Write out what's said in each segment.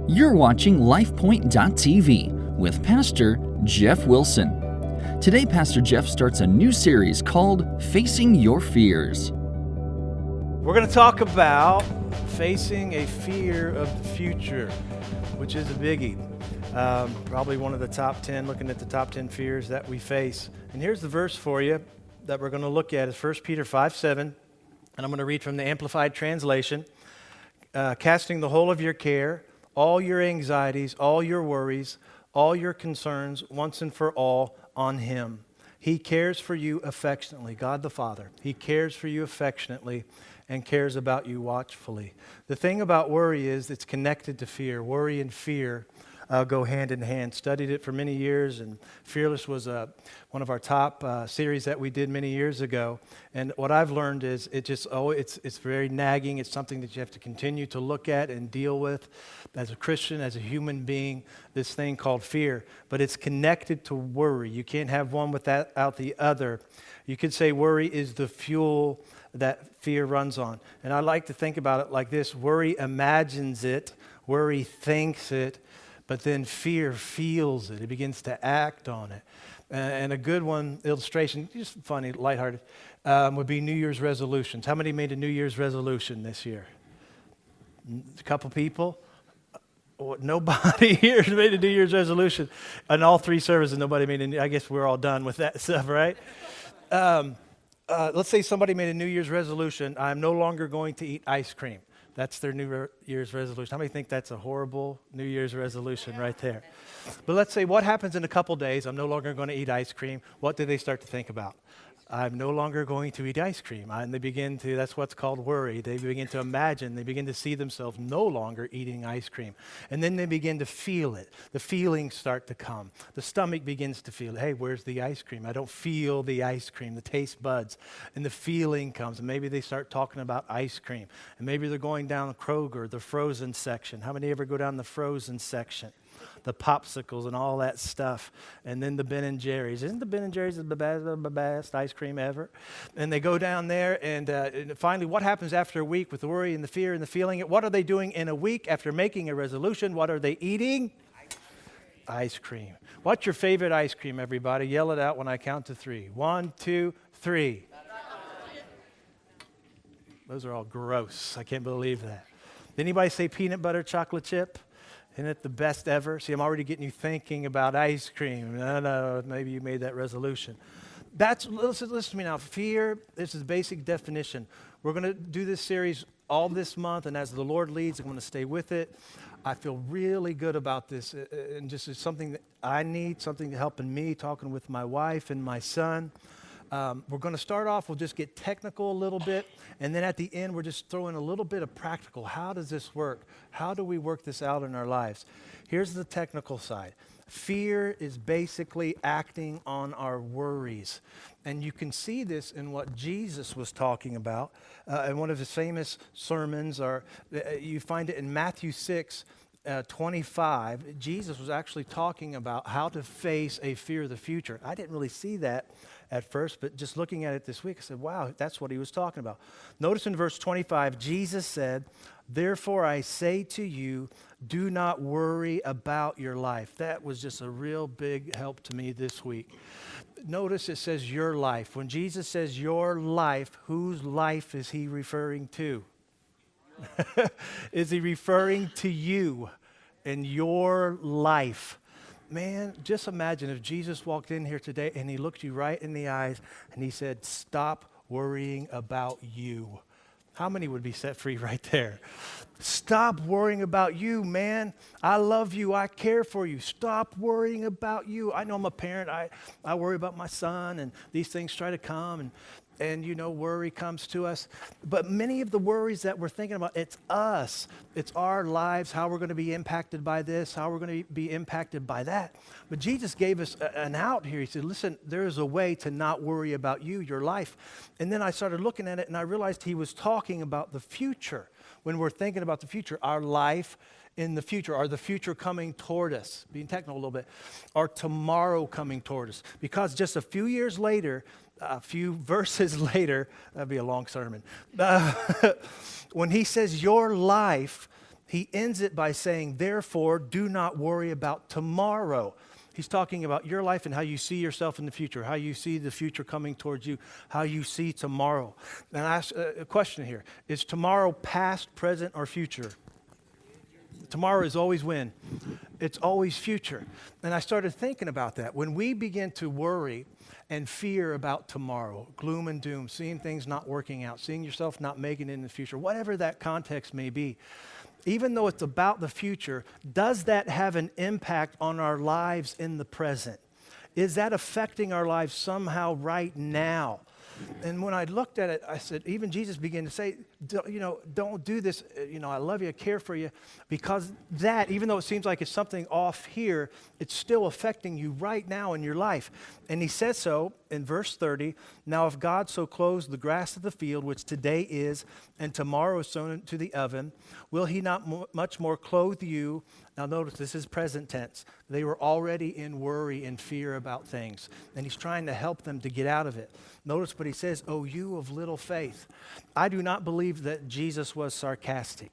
You're watching LifePoint.tv with Pastor Jeff Wilson. Today, Pastor Jeff starts a new series called Facing Your Fears. We're going to talk about facing a fear of the future, which is a biggie. Probably one of the top 10, looking at the top 10 fears that we face. And here's the verse for you that we're going to look at. It's 1 Peter 5:7, and I'm going to read from the Amplified Translation. Casting the whole of your care, all your anxieties, all your worries, all your concerns, once and for all, on Him. He cares for you affectionately, God the Father. He cares for you affectionately and cares about you watchfully. The thing about worry is it's connected to fear. Worry and fear go hand in hand. Studied it for many years, and Fearless was one of our top series that we did many years ago. And what I've learned is it's very nagging. It's something that you have to continue to look at and deal with as a Christian, as a human being, this thing called fear. But it's connected to worry. You can't have one without the other. You could say worry is the fuel that fear runs on. And I like to think about it like this. Worry imagines it. Worry thinks it. But then fear feels it. It begins to act on it. And a good one, illustration, just funny, lighthearted, would be New Year's resolutions. How many made a New Year's resolution this year? A couple people? Nobody here made a New Year's resolution. In all three services, nobody made I guess we're all done with that stuff, right? Let's say somebody made a New Year's resolution. I'm no longer going to eat ice cream. That's their New Year's resolution. How many think that's a horrible New Year's resolution right there? But let's say what happens in a couple days, I'm no longer going to eat ice cream. What do they start to think about? I'm no longer going to eat ice cream. And they begin to, that's what's called worry. They begin to imagine, they begin to see themselves no longer eating ice cream. And then they begin to feel it. The feelings start to come. The stomach begins to feel, hey, where's the ice cream? I don't feel the ice cream, the taste buds. And the feeling comes. And maybe they start talking about ice cream. And maybe they're going down Kroger, the frozen section. How many ever go down the frozen section? The popsicles and all that stuff, and then the Ben & Jerry's. Isn't the Ben & Jerry's the best ice cream ever? And they go down there, and finally, what happens after a week with the worry and the fear and the feeling? What are they doing in a week after making a resolution? What are they eating? Ice cream. What's your favorite ice cream, everybody? Yell it out when I count to 3. 1, 2, 3. Those are all gross. I can't believe that. Did anybody say peanut butter chocolate chip? Isn't it the best ever? See, I'm already getting you thinking about ice cream. No, maybe you made that resolution. Listen to me now. Fear, this is the basic definition. We're going to do this series all this month, and as the Lord leads, I'm going to stay with it. I feel really good about this, and just it's something that I need, something helping me, talking with my wife and my son. We're going to start off, we'll just get technical a little bit, and then at the end, we're just throwing a little bit of practical. How does this work? How do we work this out in our lives? Here's the technical side. Fear is basically acting on our worries. And you can see this in what Jesus was talking about. In one of his famous sermons, you find it in Matthew 6:25. Jesus was actually talking about how to face a fear of the future. I didn't really see that at first, but just looking at it this week, I said, wow, that's what he was talking about. Notice in verse 25, Jesus said, "Therefore I say to you, do not worry about your life." That was just a real big help to me this week. Notice it says your life. When Jesus says your life, whose life is he referring to? Is he referring to you and your life? Man, just imagine if Jesus walked in here today and he looked you right in the eyes and he said, "Stop worrying about you." How many would be set free right there? Stop worrying about you, man. I love you. I care for you. Stop worrying about you. I know I'm a parent. I worry about my son, and these things try to come, and you know, worry comes to us. But many of the worries that we're thinking about, it's us. It's our lives, how we're going to be impacted by this, how we're going to be impacted by that. But Jesus gave us an out here. He said, listen, there is a way to not worry about you, your life. And then I started looking at it, and I realized he was talking about the future. When we're thinking about the future, our life in the future, or the future coming toward us, being technical a little bit, or tomorrow coming toward us. Because just a few years later, a few verses later, that'd be a long sermon. When he says your life, he ends it by saying, therefore, do not worry about tomorrow. He's talking about your life and how you see yourself in the future, how you see the future coming towards you, how you see tomorrow. And I ask a question here. Is tomorrow past, present, or future? Tomorrow is always when? It's always future. And I started thinking about that. When we begin to worry and fear about tomorrow, gloom and doom, seeing things not working out, seeing yourself not making it in the future, whatever that context may be, even though it's about the future, does that have an impact on our lives in the present? Is that affecting our lives somehow right now? And when I looked at it, I said, even Jesus began to say, don't do this. I love you, I care for you. Because that, even though it seems like it's something off here, it's still affecting you right now in your life. And he says so in verse 30, now if God so clothes the grass of the field, which today is, and tomorrow is sown into the oven, will he not much more clothe you? Now notice, this is present tense. They were already in worry and fear about things. And he's trying to help them to get out of it. Notice what he says, oh, you of little faith. I do not believe that Jesus was sarcastic.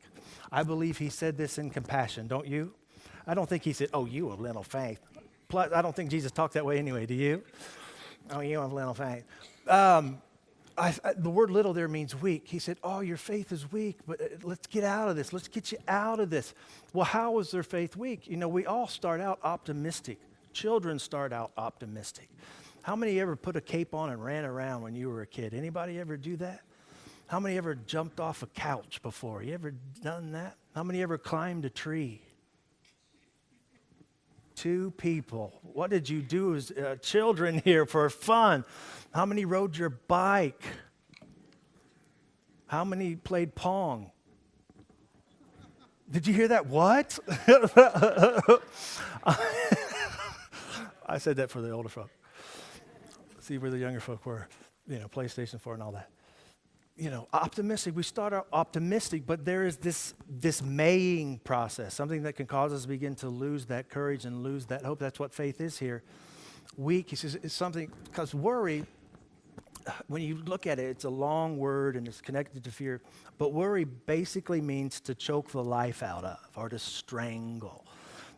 I believe he said this in compassion, don't you? I don't think he said, oh, you of little faith. Plus, I don't think Jesus talked that way anyway, do you? Oh, you of little faith. The word little there means weak. He said, oh, your faith is weak, but let's get out of this. Let's get you out of this. Well, how is their faith weak? We all start out optimistic. Children start out optimistic. How many ever put a cape on and ran around when you were a kid? Anybody ever do that? How many ever jumped off a couch before? You ever done that? How many ever climbed a tree? 2 people. What did you do as children here for fun? How many rode your bike? How many played Pong? Did you hear that? What? I said that for the older folk. See where the younger folk were, PlayStation 4 and all that. Optimistic. We start out optimistic, but there is this maying process, something that can cause us to begin to lose that courage and lose that hope. That's what faith is here. Weak, he says, is something, because worry, when you look at it, it's a long word and it's connected to fear, but worry basically means to choke the life out of or to strangle.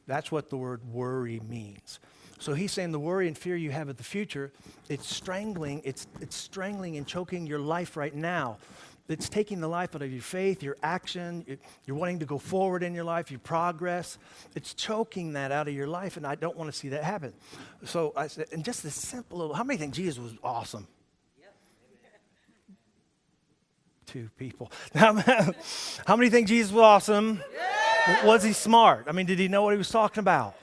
That's what the word worry means. So he's saying the worry and fear you have of the future, it's strangling and choking your life right now. It's taking the life out of your faith, your action, you're wanting to go forward in your life, your progress. It's choking that out of your life, and I don't want to see that happen. So I said, and just this simple little, how many think Jesus was awesome? Yep. 2 people. How many think Jesus was awesome? Yeah. Was he smart? Did he know what he was talking about?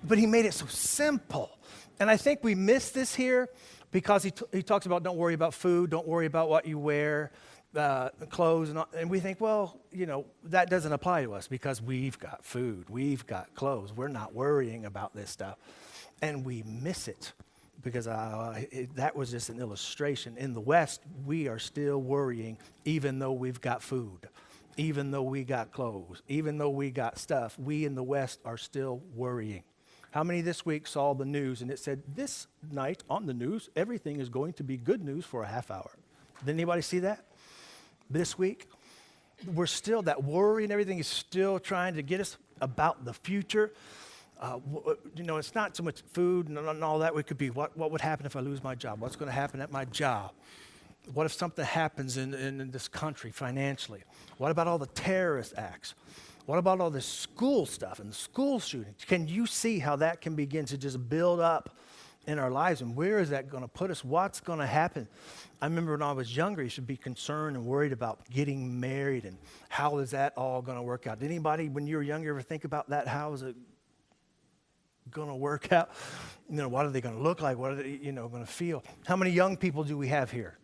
But he made it so simple. And I think we miss this here because he talks about don't worry about food, don't worry about what you wear, clothes. And we think, well, that doesn't apply to us because we've got food, we've got clothes. We're not worrying about this stuff. And we miss it because that was just an illustration. In the West, we are still worrying even though we've got food. Even though we got clothes, even though we got stuff, we in the West are still worrying. How many this week saw the news and it said, this night on the news, everything is going to be good news for a half hour? Did anybody see that this week? We're still, that worry and everything is still trying to get us about the future. It's not so much food and all that. It could be what would happen if I lose my job? What's going to happen at my job? What if something happens in this country financially? What about all the terrorist acts? What about all this school stuff and the school shootings? Can you see how that can begin to just build up in our lives? And where is that going to put us? What's going to happen? I remember when I was younger, you should be concerned and worried about getting married and how is that all going to work out? Did anybody, when you were younger, ever think about that? How is it going to work out? What are they going to look like? What are they, going to feel? How many young people do we have here?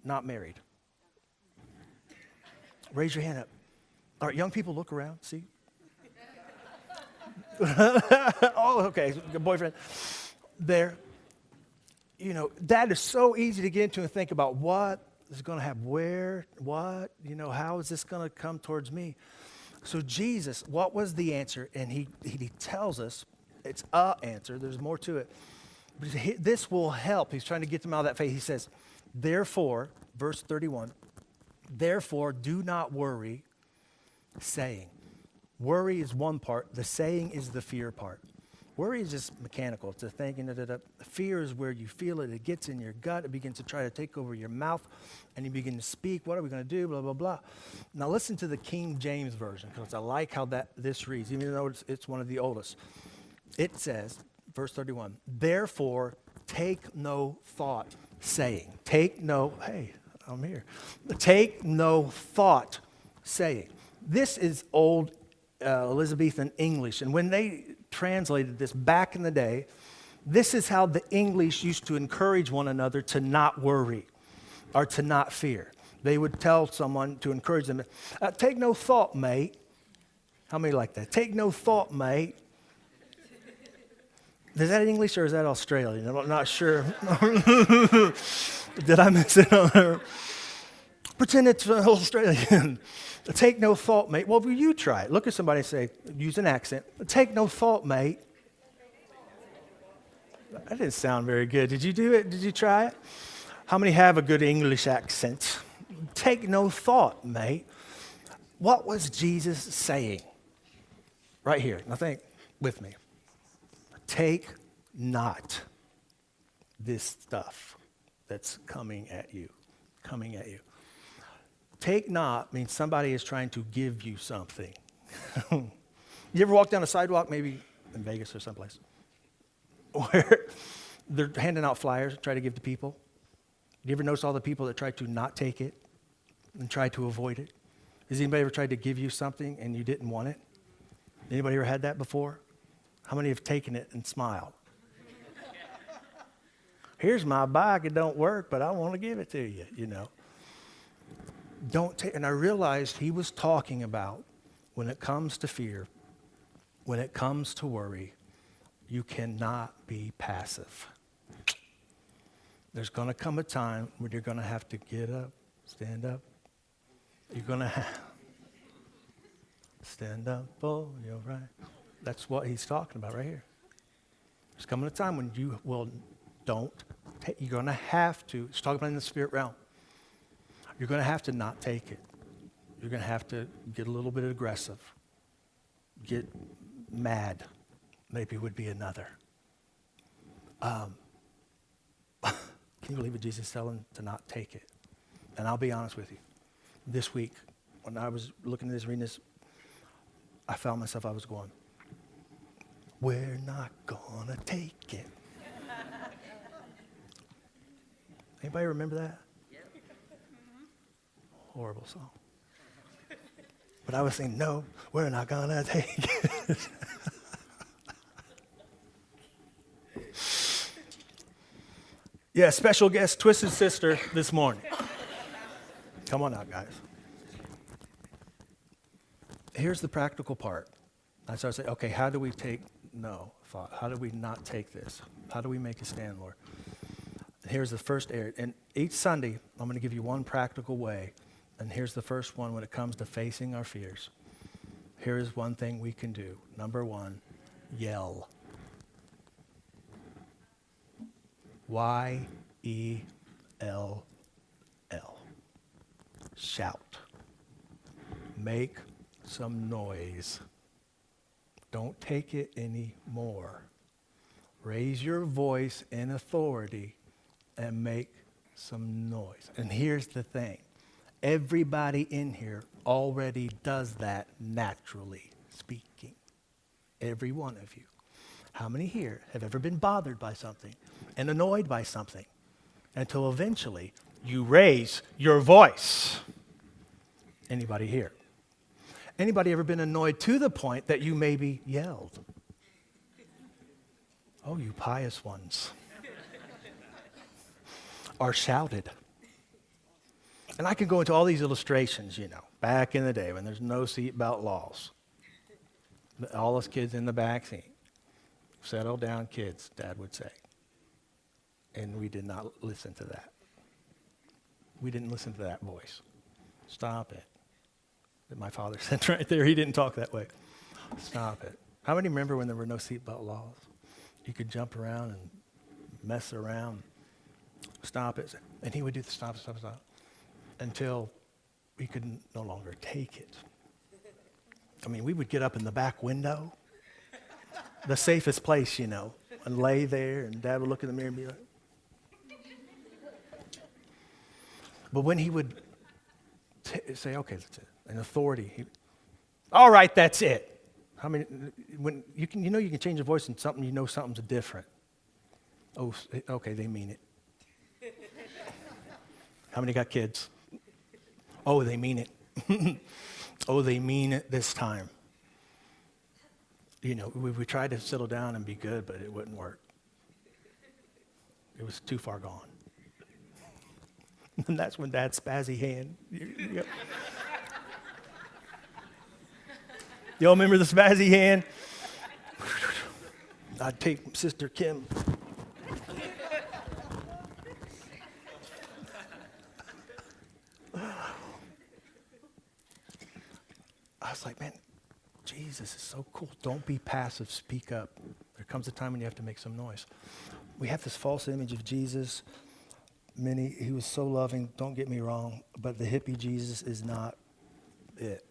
Not married. Raise your hand up. All right, young people, look around, see? Oh, okay, good boyfriend. There. That is so easy to get into and think about what is going to happen, where, what, how is this going to come towards me? So Jesus, what was the answer? And he tells us it's a answer. There's more to it. But this will help. He's trying to get them out of that faith. He says, therefore, verse 31, therefore do not worry saying. Worry is one part. The saying is the fear part. Worry is just mechanical. It's a thinking. Fear is where you feel it. It gets in your gut. It begins to try to take over your mouth, and you begin to speak. What are we going to do? Blah, blah, blah. Now listen to the King James Version, because I like how this reads, even though it's one of the oldest. It says, verse 31, therefore take no thought, saying. Take no thought, saying. This is old Elizabethan English, and when they translated this back in the day, this is how the English used to encourage one another to not worry or to not fear. They would tell someone to encourage them, take no thought, mate. How many like that? Take no thought, mate. Is that English or is that Australian? I'm not sure. Did I miss it on there? Pretend it's Australian. Take no thought, mate. Well, will you try it? Look at somebody and say, use an accent. Take no thought, mate. That didn't sound very good. Did you do it? Did you try it? How many have a good English accent? Take no thought, mate. What was Jesus saying? Right here. Now think with me. Take not this stuff that's coming at you. Take not means somebody is trying to give you something. You ever walk down a sidewalk, maybe in Vegas or someplace, where they're handing out flyers to try to give to people? You ever notice all the people that try to not take it and try to avoid it? Has anybody ever tried to give you something and you didn't want it? Anybody ever had that before? How many have taken it and smiled? Here's my bike, it don't work, but I want to give it to you, you know. Don't take, and I realized he was talking about when it comes to fear, when it comes to worry, you cannot be passive. There's going to come a time when you're going to have to get up, stand up. You're going to stand up, oh, you're right. That's what he's talking about right here. There's coming a time when you will you're going to have to, he's talking about in the spirit realm. You're going to have to not take it. You're going to have to get a little bit aggressive. Get mad, maybe would be another. Can you believe what Jesus is telling to not take it? And I'll be honest with you. This week, when I was looking at this, reading this, I found myself, I was going, we're not going to take it. Anybody remember that? Horrible song. But I was saying, no, we're not going to take it. Yeah, special guest, Twisted Sister, this morning. Come on out, guys. Here's the practical part. I started saying, okay, how do we take no thought? How do we not take this? How do we make a stand, Lord? And here's the first area. And each Sunday, I'm going to give you one practical way. And here's the first one when it comes to facing our fears. Here is one thing we can do. Number one, yell. Y-E-L-L. Shout. Make some noise. Don't take it anymore. Raise your voice in authority and make some noise. And here's the thing. Everybody in here already does that naturally speaking. Every one of you. How many here have ever been bothered by something and annoyed by something until eventually you raise your voice? Anybody here? Anybody ever been annoyed to the point that you maybe yelled? Oh, you pious ones. Or shouted. And I can go into all these illustrations, you know, back in the day when there's no seatbelt laws. All us kids in the back seat. Settle down, kids, Dad would say. And we did not listen to that. We didn't listen to that voice. Stop it. That my father said right there, he didn't talk that way. Stop it. How many remember when there were no seatbelt laws? You could jump around and mess around. Stop it. And he would do the stop, until we could no longer take it. I mean, we would get up in the back window, the safest place, you know, and lay there, and Dad would look in the mirror and be like. But when he would say, okay, that's it, an authority, all right, that's it. How many, when you can change your voice in something, you know something's different. Oh, okay, they mean it. How many got kids? Oh, they mean it. Oh, they mean it this time. You know, we tried to settle down and be good, but it wouldn't work. It was too far gone. And that's when Dad's spazzy hand. Y'all remember the spazzy hand? I'd take Sister Kim. I was like, man, Jesus is so cool. Don't be passive, speak up. There comes a time when you have to make some noise. We have this false image of Jesus. He was so loving, don't get me wrong, but the hippie Jesus is not it.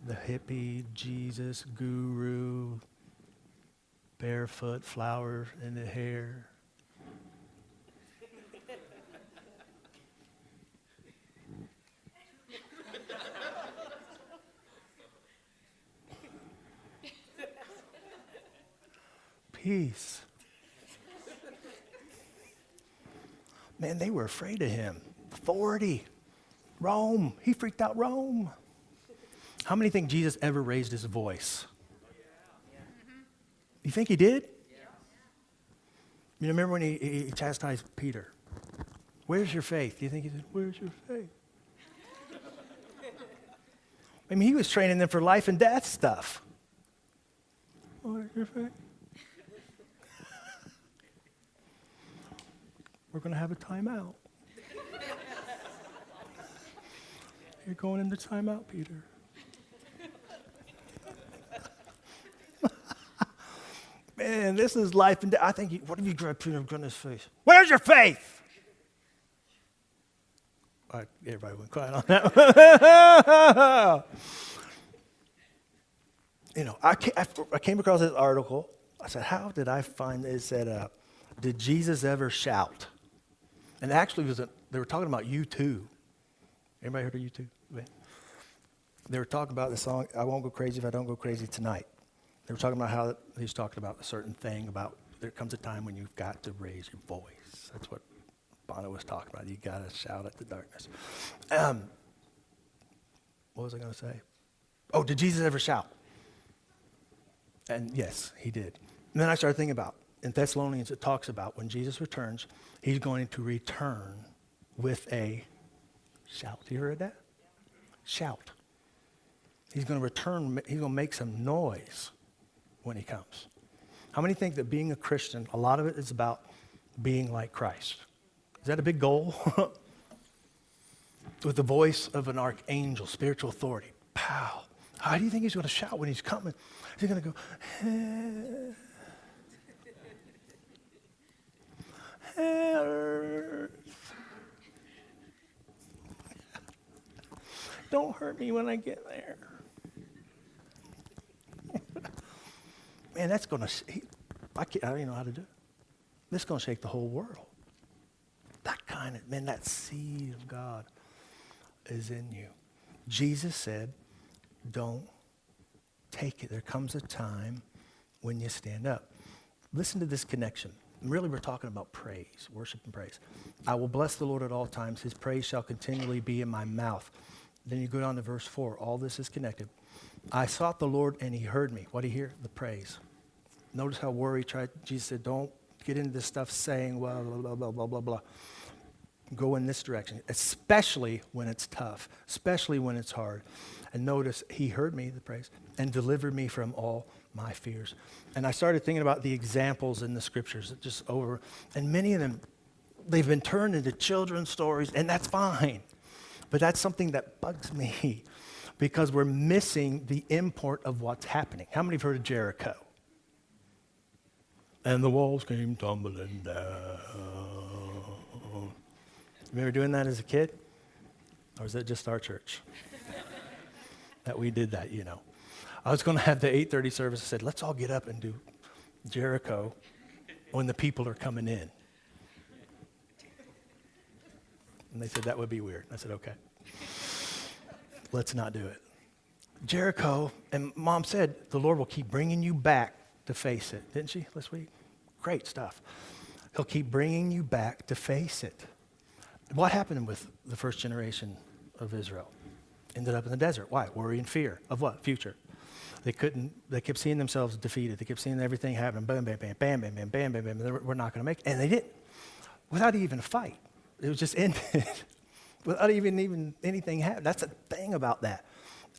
The hippie Jesus, guru, barefoot, flowers in the hair. Peace. Man, they were afraid of him. Authority. Rome. He freaked out Rome. How many think Jesus ever raised his voice? You think he did? You remember when he chastised Peter? Where's your faith? Do you think he said, where's your faith? I mean, he was training them for life and death stuff. Where's your faith? We're going to have a timeout. You're going into timeout, Peter. Man, this is life and death. I think, what have you grabbed Peter in his face? Where's your faith? All right, everybody went quiet on that. You know, I came across this article. I said, how did I find this? It said, did Jesus ever shout? And actually, they were talking about U2. Anybody heard of U2? They were talking about the song, I Won't Go Crazy If I Don't Go Crazy Tonight. They were talking about how he's talking about a certain thing about there comes a time when you've got to raise your voice. That's what Bono was talking about. You got to shout at the darkness. What was I going to say? Oh, did Jesus ever shout? And yes, he did. And then I started thinking about, in Thessalonians, it talks about when Jesus returns, he's going to return with a shout. You heard that? Shout. He's going to return, he's going to make some noise when he comes. How many think that being a Christian, a lot of it is about being like Christ? Is that a big goal? With the voice of an archangel, spiritual authority. Pow. How do you think he's going to shout when he's coming? He's going to go, don't hurt me when I get there. Man, that's going to, I don't even know how to do it. This is going to shake the whole world. That kind of, man, that seed of God is in you. Jesus said, don't take it. There comes a time when you stand up. Listen to this connection. Really, we're talking about praise, worship and praise. I will bless the Lord at all times. His praise shall continually be in my mouth. Then you go down to verse 4. All this is connected. I sought the Lord and he heard me. What did he hear? The praise. Notice how worry tried. Jesus said, don't get into this stuff saying, well, blah, blah, blah, blah, blah, blah. Go in this direction, especially when it's tough, especially when it's hard. And notice he heard me, the praise, and delivered me from all my fears. And I started thinking about the examples in the scriptures that just over, and many of them, they've been turned into children's stories, and that's fine. But that's something that bugs me because we're missing the import of what's happening. How many have heard of Jericho? And the walls came tumbling down. Remember doing that as a kid? Or is that just our church? that we did that, you know. I was going to have the 8:30 service. I said, let's all get up and do Jericho when the people are coming in. And they said, that would be weird. I said, okay. Let's not do it. Jericho, and Mom said, the Lord will keep bringing you back to face it. Didn't she this week? Great stuff. He'll keep bringing you back to face it. What happened with the first generation of Israel? Ended up in the desert. Why? Worry and fear. Of what? Future. They kept seeing themselves defeated. They kept seeing everything happen. Bam, bam, bam, bam, bam, bam, bam, bam, bam. We're not going to make it. And they didn't. Without even a fight. It was just ended. Without even anything happening. That's the thing about that.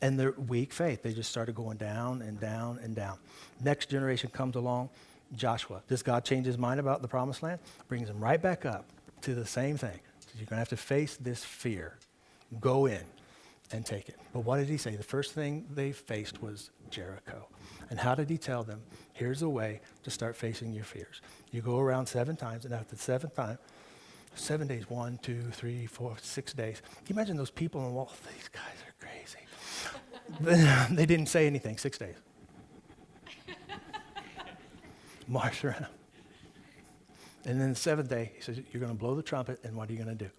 And their weak faith, they just started going down and down and down. Next generation comes along, Joshua. Does God change his mind about the promised land? Brings them right back up to the same thing. So you're going to have to face this fear. Go in and take it. But what did he say? The first thing they faced was Jericho. And how did he tell them? Here's a way to start facing your fears. You go around 7 times, and after the 7th time, 7 days, 1, 2, 3, 4, 6 days. Can you imagine those people on the wall? These guys are crazy. They didn't say anything, 6 days. Marched around. And then the 7th day, he says, you're going to blow the trumpet, and what are you going to do?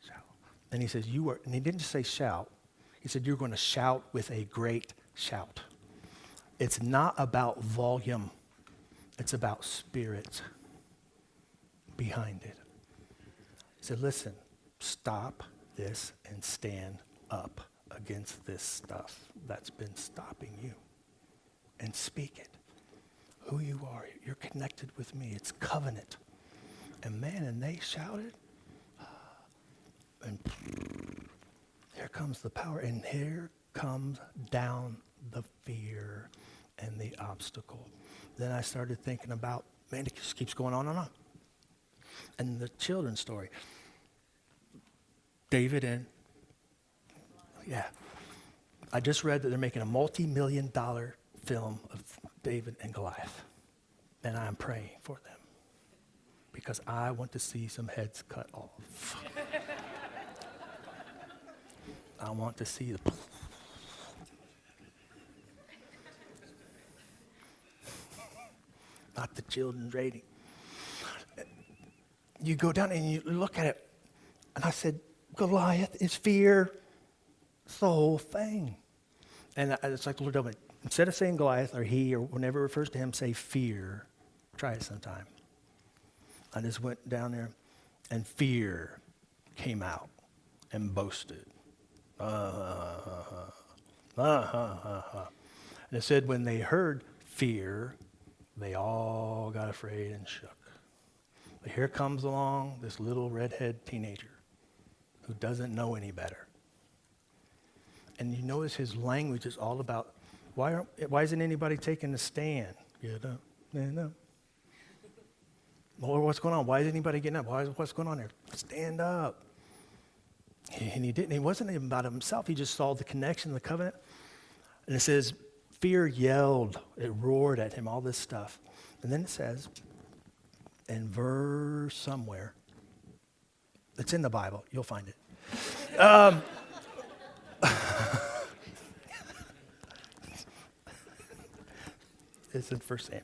Shout. And he says, and he didn't just say shout. He said, you're going to shout with a great shout. It's not about volume. It's about spirit behind it. He said, listen, stop this and stand up against this stuff that's been stopping you. And speak it. Who you are. You're connected with me. It's covenant. And man, and they shouted. And here comes the power. And here comes down the fear and the obstacle. Then I started thinking about, man, it just keeps going on and on. And the children's story. David and, I just read that they're making a multi-million-dollar film of David and Goliath. And I'm praying for them. Because I want to see some heads cut off. I want to see the... Not the children's rating. You go down and you look at it, and I said, Goliath is fear. It's the whole thing. And it's like the Lord told me, instead of saying Goliath or he or whenever it refers to him, say fear. Try it sometime. I just went down there, and fear came out and boasted. And it said when they heard fear, they all got afraid and shook. But here comes along this little redhead teenager who doesn't know any better. And you notice his language is all about, why isn't anybody taking a stand? Get up, stand up. Lord, what's going on? Why is anybody getting up? What's going on there? Stand up. And he didn't. It wasn't even about himself. He just saw the connection, the covenant. And it says, fear yelled. It roared at him, all this stuff. And then it says, in verse somewhere, it's in the Bible. You'll find it. It's in 1 Samuel.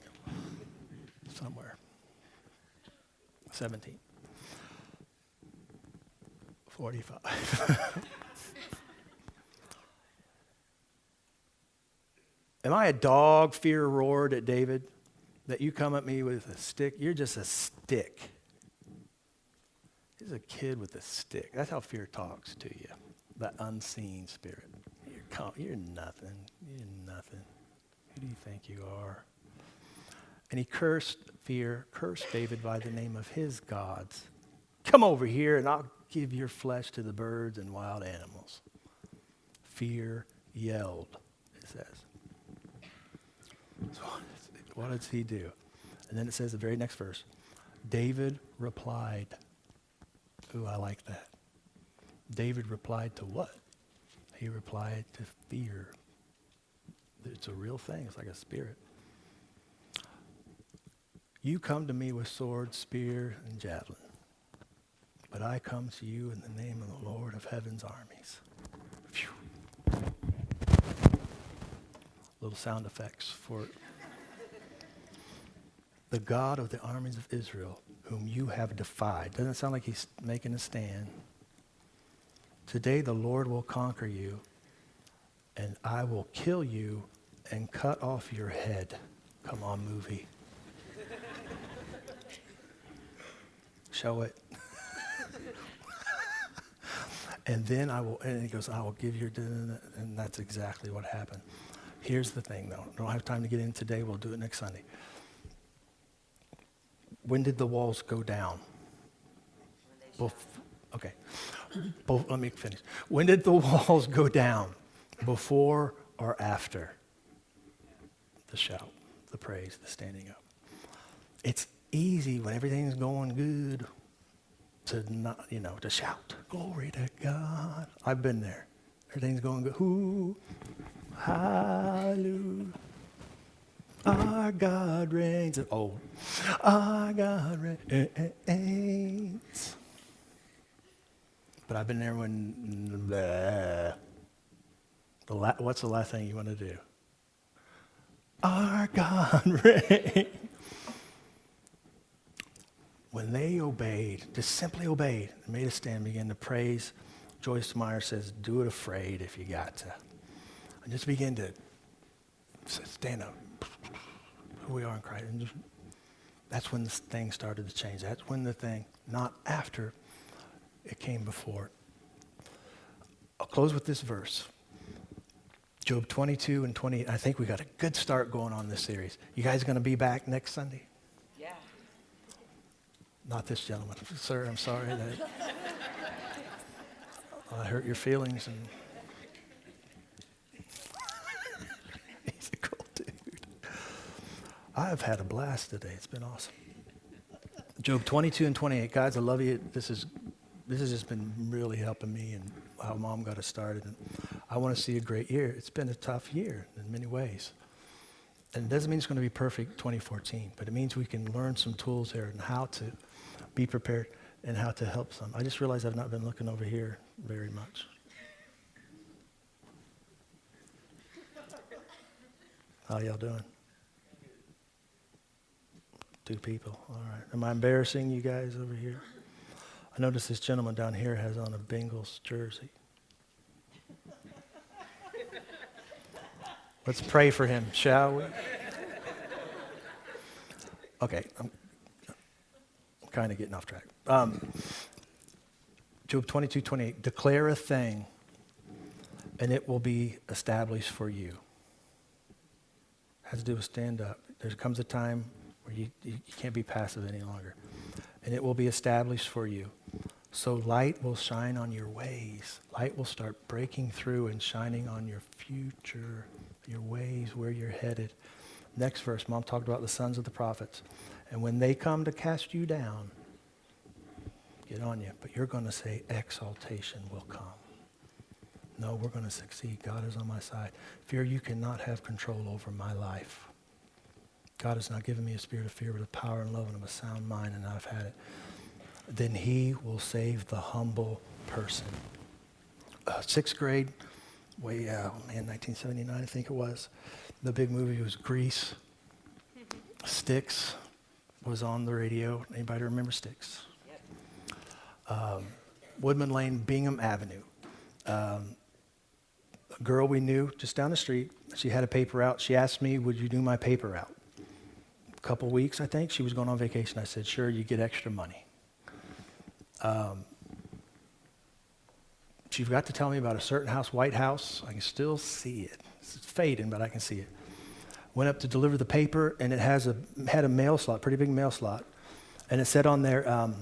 Somewhere. 17. 45. Am I a dog? Fear roared at David. That you come at me with a stick. You're just a stick. He's a kid with a stick. That's how fear talks to you. That unseen spirit. You're nothing. You're nothing. Who do you think you are? And he cursed David by the name of his gods. Come over here and I'll give your flesh to the birds and wild animals. Fear yelled, it says. So what does he do? And then it says the very next verse, David replied. Ooh, I like that. David replied to what? He replied to fear. It's a real thing. It's like a spirit. You come to me with sword, spear, and javelin. But I come to you in the name of the Lord of heaven's armies. Phew. Little sound effects for it. The God of the armies of Israel, whom you have defied. Doesn't it sound like he's making a stand? Today the Lord will conquer you, and I will kill you and cut off your head. Come on, movie. Show it. And then and he goes, I will give your, and that's exactly what happened. Here's the thing, though. I don't have time to get in today. We'll do it next Sunday. When did the walls go down? Okay. Let me finish. When did the walls go down? Before or after? The shout, the praise, the standing up. It's easy when everything's going good to not, to shout, glory to God. I've been there. Everything's going good. Ooh, hallelujah. Our God reigns. Oh, our God reigns. But I've been there when, what's the last thing you want to do? Our God reigns. When they obeyed, just simply obeyed, and made a stand, began to praise, Joyce Meyer says, do it afraid if you got to. And just begin to stand up. Who we are in Christ. And that's when the thing started to change. That's when the thing, not after, it came before. I'll close with this verse. Job 22 and 20. I think we got a good start going on this series. You guys going to be back next Sunday? Yeah. Not this gentleman. Sir, I'm sorry that I hurt your feelings. And he's a cool dude. I've had a blast today. It's been awesome. Job 22 and 28. Guys, I love you. This has just been really helping me and how Mom got us started. And I want to see a great year. It's been a tough year in many ways. And it doesn't mean it's going to be perfect 2014, but it means we can learn some tools here and how to be prepared and how to help some. I just realized I've not been looking over here very much. How y'all doing? 2 people. All right. Am I embarrassing you guys over here? I noticed this gentleman down here has on a Bengals jersey. Let's pray for him, shall we? Okay, I'm kind of getting off track. Job 22:28. Declare a thing, and it will be established for you. Has to do with stand up. There comes a time where you can't be passive any longer. And it will be established for you. So light will shine on your ways. Light will start breaking through and shining on your future, your ways, where you're headed. Next verse, Mom talked about the sons of the prophets. And when they come to cast you down, get on you. But you're going to say, exaltation will come. No, we're going to succeed. God is on my side. Fear, you cannot have control over my life. God has not given me a spirit of fear, but of power and love and of a sound mind, and I've had it. Then he will save the humble person. 6th grade, 1979, I think it was. The big movie was Grease. Styx was on the radio. Anybody remember Styx? Yep. Woodman Lane, Bingham Avenue. A girl we knew just down the street, she had a paper route. She asked me, would you do my paper route? A couple weeks, I think. She was going on vacation. I said, sure, you get extra money. She forgot to tell me about a certain house, White House. I can still see it. It's fading, but I can see it. Went up to deliver the paper, and it had a mail slot, pretty big mail slot. And it said on there,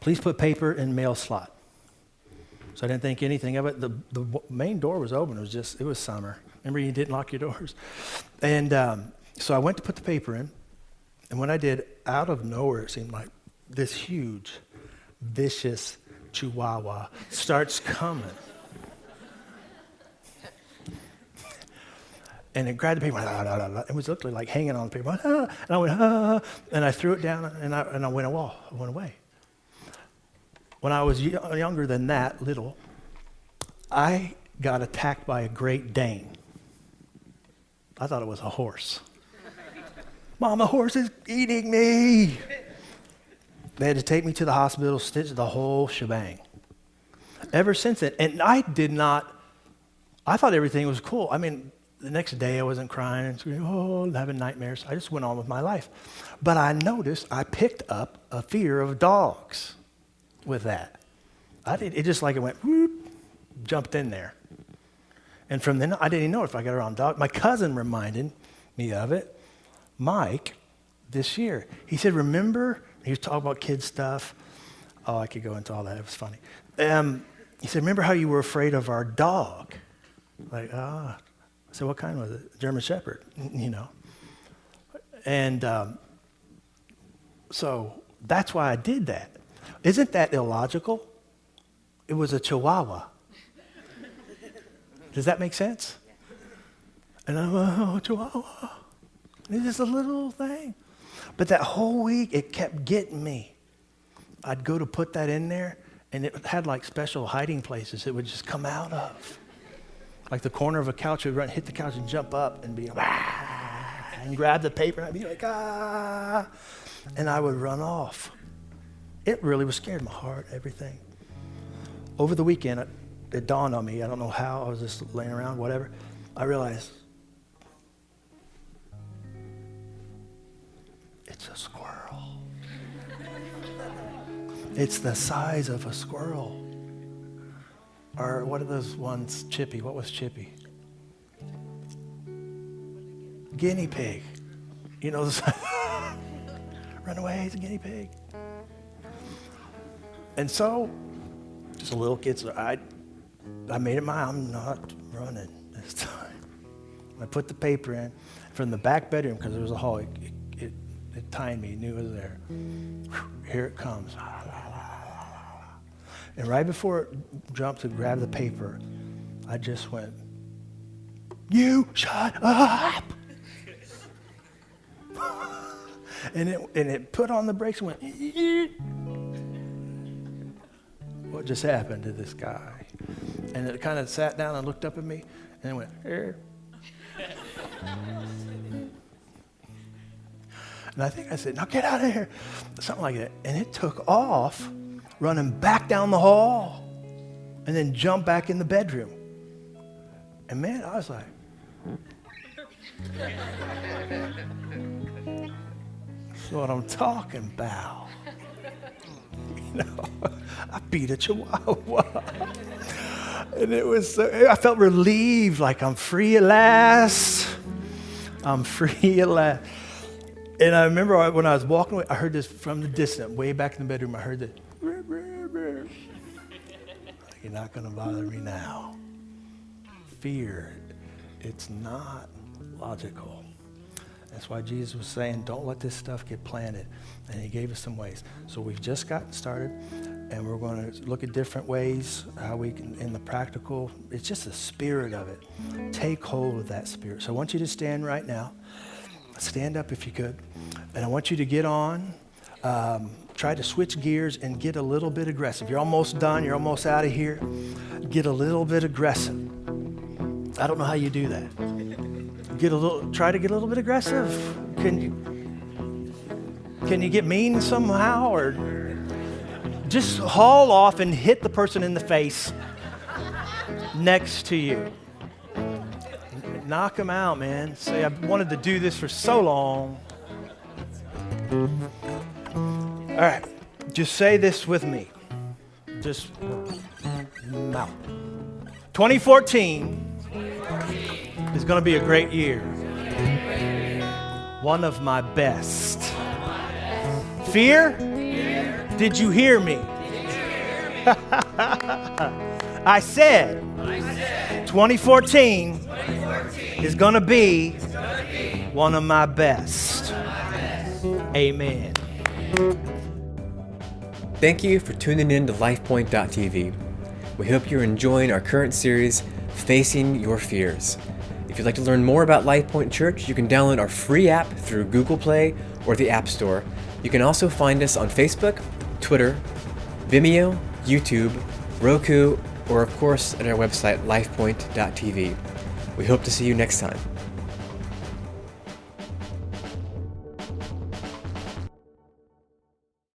please put paper in mail slot. So I didn't think anything of it. The main door was open. It was summer. Remember, you didn't lock your doors. And so I went to put the paper in. And when I did, out of nowhere, it seemed like this huge, vicious chihuahua starts coming. And it grabbed the paper. It was literally like hanging on the paper. And I went, and I threw it down, and I went away. When I was younger than that, little, I got attacked by a Great Dane. I thought it was a horse. Mom, a horse is eating me. They had to take me to the hospital, stitch the whole shebang. Ever since then, and I thought everything was cool. I mean, the next day I wasn't crying and screaming, having nightmares. I just went on with my life. But I noticed I picked up a fear of dogs with that. It just like it went, whoop, jumped in there. And from then, I didn't even know if I got around dogs. My cousin reminded me of it, Mike, this year. He said, remember, he was talking about kid stuff. Oh, I could go into all that. It was funny. He said, remember how you were afraid of our dog? Like, I said, what kind was it? German Shepherd, you know. And so that's why I did that. Isn't that illogical? It was a Chihuahua. Does that make sense? And I'm, Chihuahua. It's just a little thing. But that whole week, it kept getting me. I'd go to put that in there, and it had like special hiding places it would just come out of. Like the corner of a couch, it would run, hit the couch and jump up and be and grab the paper, and I'd be like, and I would run off. It really was scared, my heart, everything. Over the weekend, it dawned on me, I don't know how, I was just laying around, whatever. I realized, it's a squirrel. It's the size of a squirrel. Or what are those ones, Chippy? What was Chippy? Guinea pig. You know, run away, it's a guinea pig. And so, just a little kid, so I made it I'm not running this time. I put the paper in from the back bedroom, because there was a hall. It timed me, knew it was there. Here it comes. And right before it jumped to grab the paper, I just went, you shut up. and it put on the brakes and went, what just happened to this guy? And it kind of sat down and looked up at me and it went, here. And I think I said, now get out of here. Something like that. And it took off, running back down the hall, and then jumped back in the bedroom. And man, I was like, that's what I'm talking about. You know, I beat a Chihuahua. And it was, I felt relieved, like I'm free at last. I'm free at last. And I remember when I was walking away, I heard this from the distance, way back in the bedroom, I heard this. You're not going to bother me now. Fear, it's not logical. That's why Jesus was saying, don't let this stuff get planted. And he gave us some ways. So we've just gotten started, and we're going to look at different ways, how we can, in the practical, it's just the spirit of it. Take hold of that spirit. So I want you to stand right now. Stand up if you could. And I want you to get on. Try to switch gears and get a little bit aggressive. You're almost done. You're almost out of here. Get a little bit aggressive. I don't know how you do that. Try to get a little bit aggressive. Can you get mean somehow, or just haul off and hit the person in the face next to you? Knock them out, man. Say, I've wanted to do this for so long. All right, just say this with me. Just mouth. 2014 is going to be a great year. One of my best. Fear? Did you hear me? I said 2014 is going to be one of my best. Amen. Thank you for tuning in to LifePoint.tv. We hope you're enjoying our current series, Facing Your Fears. If you'd like to learn more about LifePoint Church, you can download our free app through Google Play or the App Store. You can also find us on Facebook, Twitter, Vimeo, YouTube, Roku, or of course at our website, LifePoint.tv. We hope to see you next time.